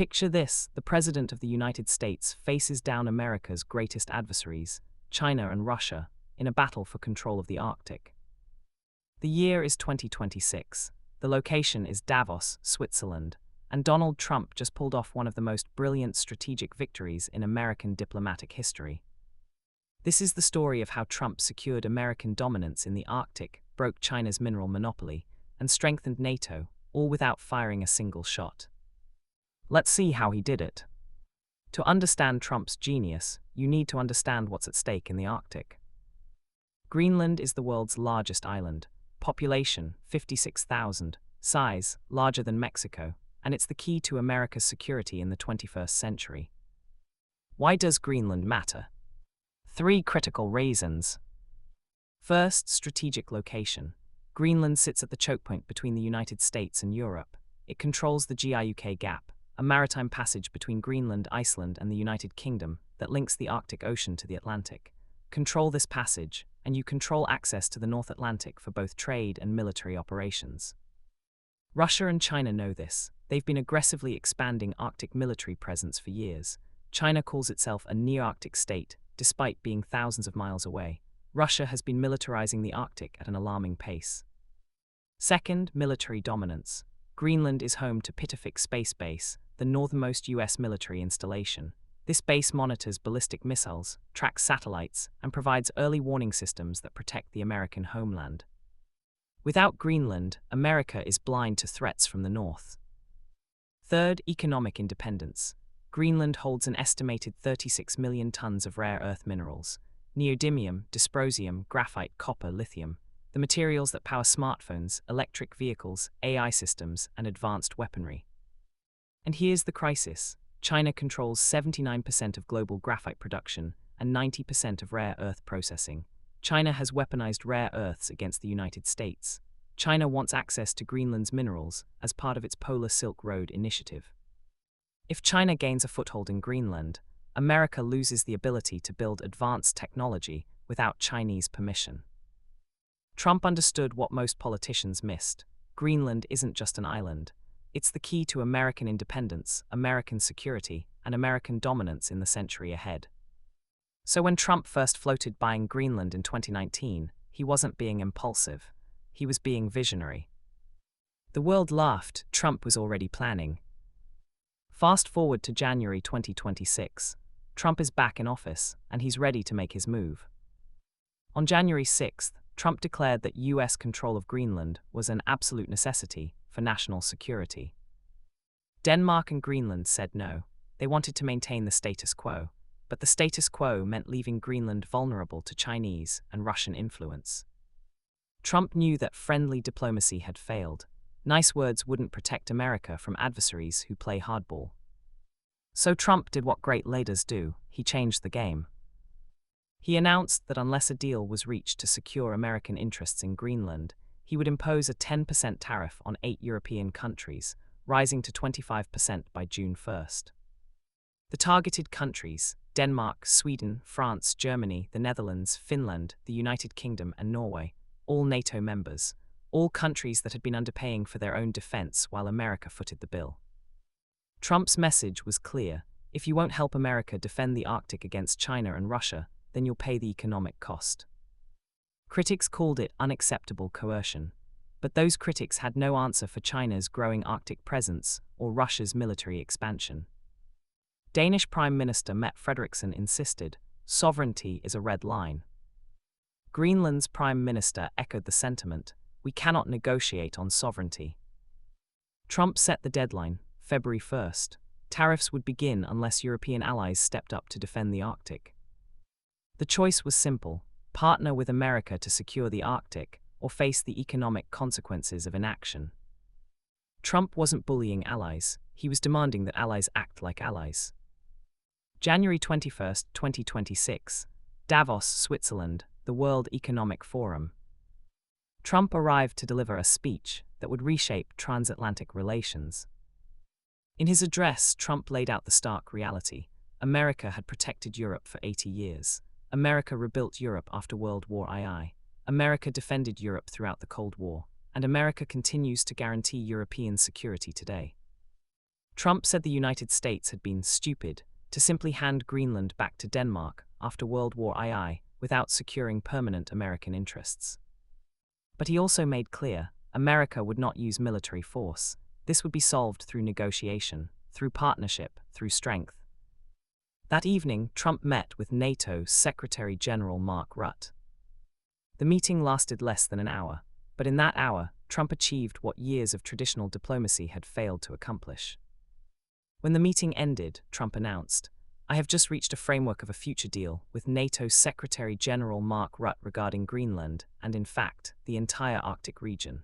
Picture this: the President of the United States faces down America's greatest adversaries, China and Russia, in a battle for control of the Arctic. The year is 2026. The location is Davos, Switzerland, and Donald Trump just pulled off one of the most brilliant strategic victories in American diplomatic history. This is the story of how Trump secured American dominance in the Arctic, broke China's mineral monopoly, and strengthened NATO, all without firing a single shot. Let's see how he did it. To understand Trump's genius, you need to understand what's at stake in the Arctic. Greenland is the world's largest island, population 56,000, size larger than Mexico, and it's the key to America's security in the 21st century. Why does Greenland matter? 3 critical reasons. First, strategic location. Greenland sits at the choke point between the United States and Europe. It controls the GIUK gap, a maritime passage between Greenland, Iceland, and the United Kingdom that links the Arctic Ocean to the Atlantic. Control this passage, and you control access to the North Atlantic for both trade and military operations. Russia and China know this. They've been aggressively expanding Arctic military presence for years. China calls itself a near-Arctic state, despite being thousands of miles away. Russia has been militarizing the Arctic at an alarming pace. Second, military dominance. Greenland is home to Pituffik Space Base, the northernmost US military installation. This base monitors ballistic missiles, tracks satellites, and provides early warning systems that protect the American homeland. Without Greenland, America is blind to threats from the north. Third, economic independence. Greenland holds an estimated 36 million tons of rare earth minerals: neodymium, dysprosium, graphite, copper, lithium, the materials that power smartphones, electric vehicles, AI systems, and advanced weaponry. And here's the crisis. China controls 79% of global graphite production and 90% of rare earth processing. China has weaponized rare earths against the United States. China wants access to Greenland's minerals as part of its Polar Silk Road initiative. If China gains a foothold in Greenland, America loses the ability to build advanced technology without Chinese permission. Trump understood what most politicians missed. Greenland isn't just an island. It's the key to American independence, American security, and American dominance in the century ahead. So when Trump first floated buying Greenland in 2019, he wasn't being impulsive. He was being visionary. The world laughed. Trump was already planning. Fast forward to January 2026. Trump is back in office, and he's ready to make his move. On January 6th, Trump declared that US control of Greenland was an absolute necessity for national security. Denmark and Greenland said no. They wanted to maintain the status quo, but the status quo meant leaving Greenland vulnerable to Chinese and Russian influence. Trump knew that friendly diplomacy had failed. Nice words wouldn't protect America from adversaries who play hardball. So Trump did what great leaders do: he changed the game. He announced that unless a deal was reached to secure American interests in Greenland, he would impose a 10% tariff on 8 European countries, rising to 25% by June 1st. The targeted countries, Denmark, Sweden, France, Germany, the Netherlands, Finland, the United Kingdom, and Norway, all NATO members, all countries that had been underpaying for their own defense while America footed the bill. Trump's message was clear: if you won't help America defend the Arctic against China and Russia, then you'll pay the economic cost. Critics called it unacceptable coercion, but those critics had no answer for China's growing Arctic presence or Russia's military expansion. Danish Prime Minister Mette Frederiksen insisted, sovereignty is a red line. Greenland's Prime Minister echoed the sentiment, we cannot negotiate on sovereignty. Trump set the deadline, February 1st. Tariffs would begin unless European allies stepped up to defend the Arctic. The choice was simple: partner with America to secure the Arctic, or face the economic consequences of inaction. Trump wasn't bullying allies, he was demanding that allies act like allies. January 21st, 2026. Davos, Switzerland, the World Economic Forum. Trump arrived to deliver a speech that would reshape transatlantic relations. In his address, Trump laid out the stark reality. America had protected Europe for 80 years. America rebuilt Europe after World War II. America defended Europe throughout the Cold War, and America continues to guarantee European security today. Trump said the United States had been stupid to simply hand Greenland back to Denmark after World War II without securing permanent American interests. But he also made clear America would not use military force. This would be solved through negotiation, through partnership, through strength. That evening, Trump met with NATO Secretary General Mark Rutte. The meeting lasted less than an hour, but in that hour, Trump achieved what years of traditional diplomacy had failed to accomplish. When the meeting ended, Trump announced, "I have just reached a framework of a future deal with NATO Secretary General Mark Rutte regarding Greenland and, in fact, the entire Arctic region."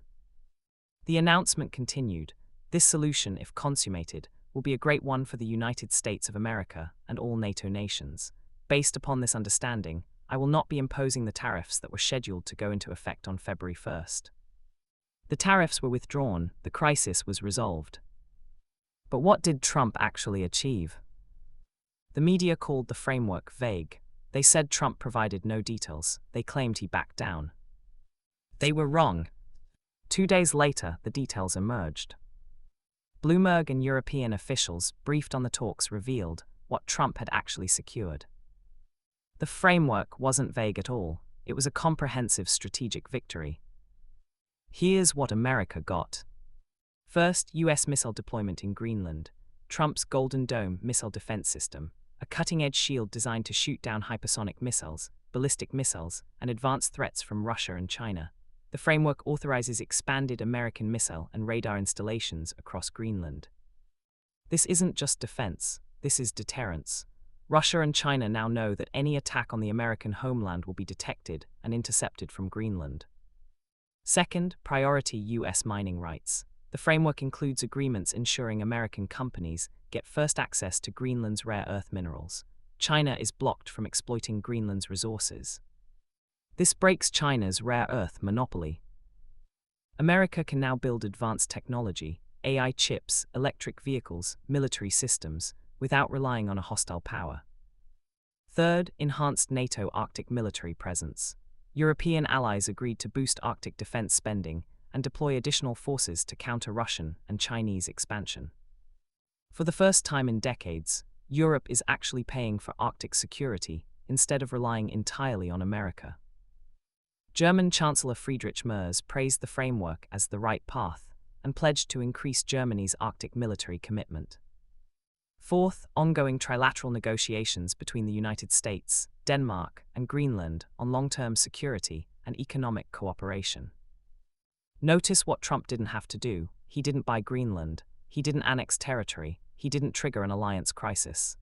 The announcement continued, "This solution, if consummated, will be a great one for the United States of America and all NATO nations. Based upon this understanding, I will not be imposing the tariffs that were scheduled to go into effect on February 1st. The tariffs were withdrawn, the crisis was resolved. But what did Trump actually achieve? The media called the framework vague. They said Trump provided no details. They claimed he backed down. They were wrong. 2 days later, the details emerged. Bloomberg and European officials briefed on the talks revealed what Trump had actually secured. The framework wasn't vague at all. It was a comprehensive strategic victory. Here's what America got. First, U.S. missile deployment in Greenland. Trump's Golden Dome missile defense system, a cutting-edge shield designed to shoot down hypersonic missiles, ballistic missiles, and advanced threats from Russia and China. The framework authorizes expanded American missile and radar installations across Greenland. This isn't just defense, this is deterrence. Russia and China now know that any attack on the American homeland will be detected and intercepted from Greenland. Second, priority U.S. mining rights. The framework includes agreements ensuring American companies get first access to Greenland's rare earth minerals. China is blocked from exploiting Greenland's resources. This breaks China's rare earth monopoly. America can now build advanced technology, AI chips, electric vehicles, military systems, without relying on a hostile power. Third, enhanced NATO Arctic military presence. European allies agreed to boost Arctic defense spending and deploy additional forces to counter Russian and Chinese expansion. For the first time in decades, Europe is actually paying for Arctic security instead of relying entirely on America. German Chancellor Friedrich Merz praised the framework as the right path and pledged to increase Germany's Arctic military commitment. Fourth, ongoing trilateral negotiations between the United States, Denmark, and Greenland on long-term security and economic cooperation. Notice what Trump didn't have to do. He didn't buy Greenland, he didn't annex territory, he didn't trigger an alliance crisis.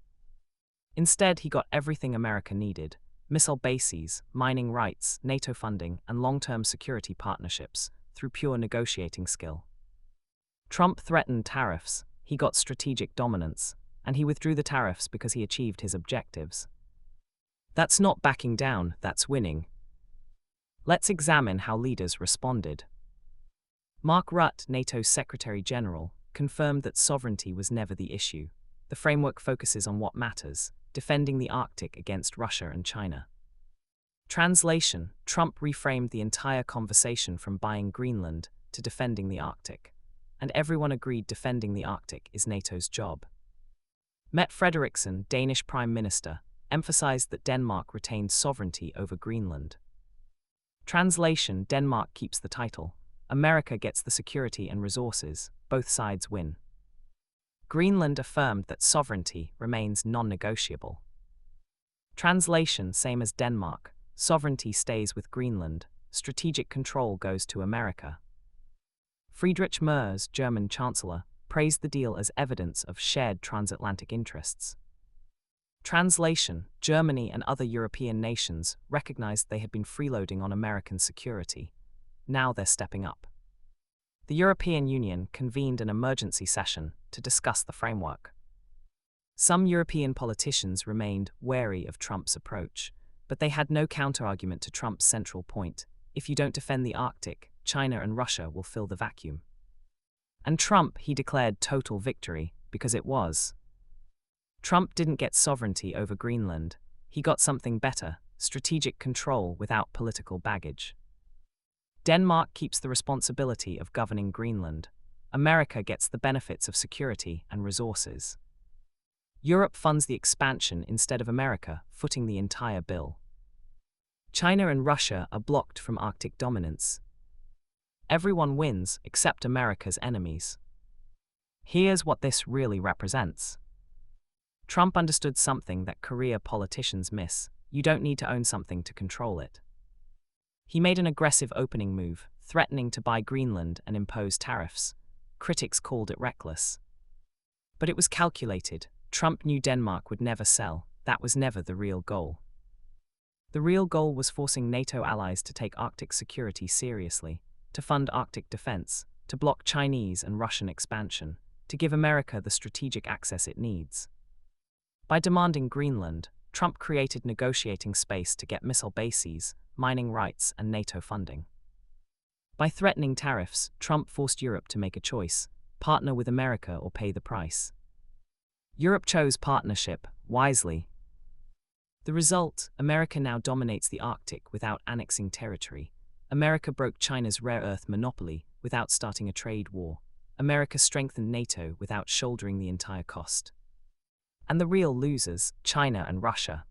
Instead, he got everything America needed: missile bases, mining rights, NATO funding, and long-term security partnerships through pure negotiating skill. Trump threatened tariffs, he got strategic dominance, and he withdrew the tariffs because he achieved his objectives. That's not backing down, that's winning. Let's examine how leaders responded. Mark Rutte, NATO's Secretary General, confirmed that sovereignty was never the issue. The framework focuses on what matters: defending the Arctic against Russia and China. Translation: Trump reframed the entire conversation from buying Greenland to defending the Arctic. And everyone agreed defending the Arctic is NATO's job. Mette Frederiksen, Danish Prime Minister, emphasized that Denmark retained sovereignty over Greenland. Translation: Denmark keeps the title. America gets the security and resources. Both sides win. Greenland affirmed that sovereignty remains non-negotiable. Translation: same as Denmark. Sovereignty stays with Greenland. Strategic control goes to America. Friedrich Merz, German Chancellor, praised the deal as evidence of shared transatlantic interests. Translation: Germany and other European nations recognized they had been freeloading on American security. Now they're stepping up. The European Union convened an emergency session to discuss the framework. Some European politicians remained wary of Trump's approach, but they had no counterargument to Trump's central point: if you don't defend the Arctic, China and Russia will fill the vacuum. And Trump, he declared total victory, because it was. Trump didn't get sovereignty over Greenland, he got something better: strategic control without political baggage. Denmark keeps the responsibility of governing Greenland. America gets the benefits of security and resources. Europe funds the expansion instead of America, footing the entire bill. China and Russia are blocked from Arctic dominance. Everyone wins except America's enemies. Here's what this really represents. Trump understood something that career politicians miss: you don't need to own something to control it. He made an aggressive opening move, threatening to buy Greenland and impose tariffs. Critics called it reckless. But it was calculated. Trump knew Denmark would never sell. That was never the real goal. The real goal was forcing NATO allies to take Arctic security seriously, to fund Arctic defense, to block Chinese and Russian expansion, to give America the strategic access it needs. By demanding Greenland, Trump created negotiating space to get missile bases, mining rights, and NATO funding. By threatening tariffs, Trump forced Europe to make a choice: partner with America or pay the price. Europe chose partnership, wisely. The result: America now dominates the Arctic without annexing territory. America broke China's rare earth monopoly without starting a trade war. America strengthened NATO without shouldering the entire cost. And the real losers: China and Russia.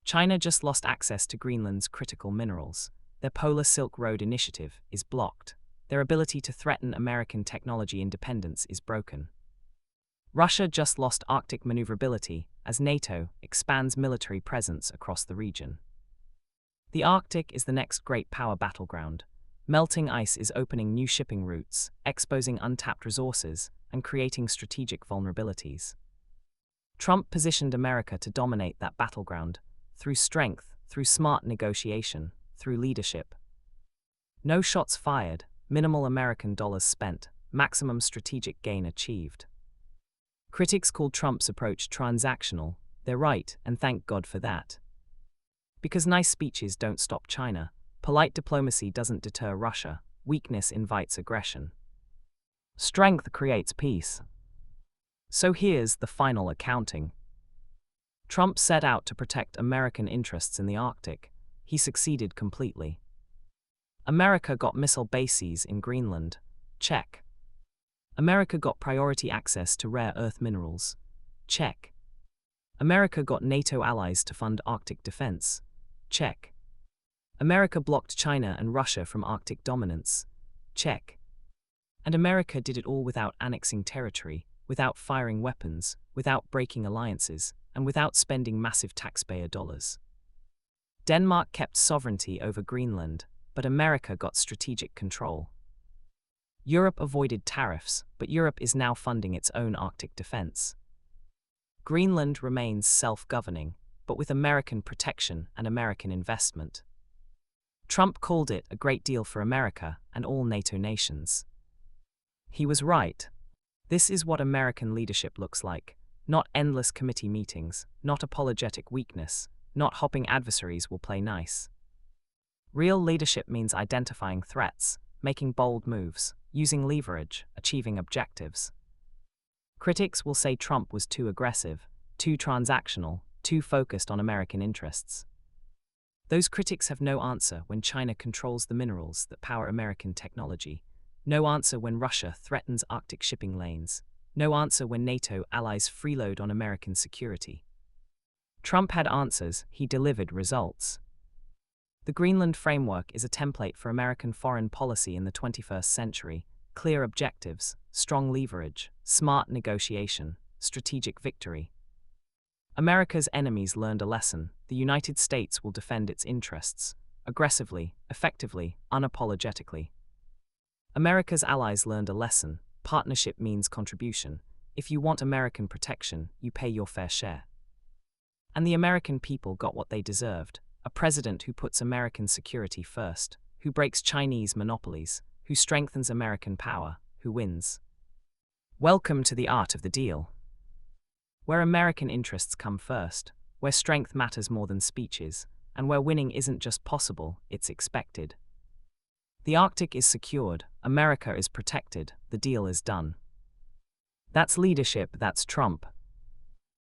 China just lost access to Greenland's critical minerals. Their Polar Silk Road initiative is blocked. Their ability to threaten American technology independence is broken. Russia just lost Arctic maneuverability as NATO expands military presence across the region. The Arctic is the next great power battleground. Melting ice is opening new shipping routes, exposing untapped resources, and creating strategic vulnerabilities. Trump positioned America to dominate that battleground through strength, through smart negotiation, through leadership. No shots fired, minimal American dollars spent, maximum strategic gain achieved. Critics called Trump's approach transactional. They're right, and thank God for that. Because nice speeches don't stop China, polite diplomacy doesn't deter Russia, weakness invites aggression. Strength creates peace. So here's the final accounting. Trump set out to protect American interests in the Arctic. He succeeded completely. America got missile bases in Greenland. Check. America got priority access to rare earth minerals. Check. America got NATO allies to fund Arctic defense. Check. America blocked China and Russia from Arctic dominance. Check. And America did it all without annexing territory, without firing weapons, without breaking alliances, and without spending massive taxpayer dollars. Denmark kept sovereignty over Greenland, but America got strategic control. Europe avoided tariffs, but Europe is now funding its own Arctic defense. Greenland remains self-governing, but with American protection and American investment. Trump called it a great deal for America and all NATO nations. He was right. This is what American leadership looks like. Not endless committee meetings, not apologetic weakness, not hopping adversaries will play nice. Real leadership means identifying threats, making bold moves, using leverage, achieving objectives. Critics will say Trump was too aggressive, too transactional, too focused on American interests. Those critics have no answer when China controls the minerals that power American technology. No answer when Russia threatens Arctic shipping lanes. No answer when NATO allies freeload on American security. Trump had answers, he delivered results. The Greenland Framework is a template for American foreign policy in the 21st century: clear objectives, strong leverage, smart negotiation, strategic victory. America's enemies learned a lesson: the United States will defend its interests, aggressively, effectively, unapologetically. America's allies learned a lesson: partnership means contribution. If you want American protection, you pay your fair share. And the American people got what they deserved: a president who puts American security first, who breaks Chinese monopolies, who strengthens American power, who wins. Welcome to the art of the deal. Where American interests come first, where strength matters more than speeches, and where winning isn't just possible, it's expected. The Arctic is secured, America is protected, the deal is done. That's leadership, that's Trump,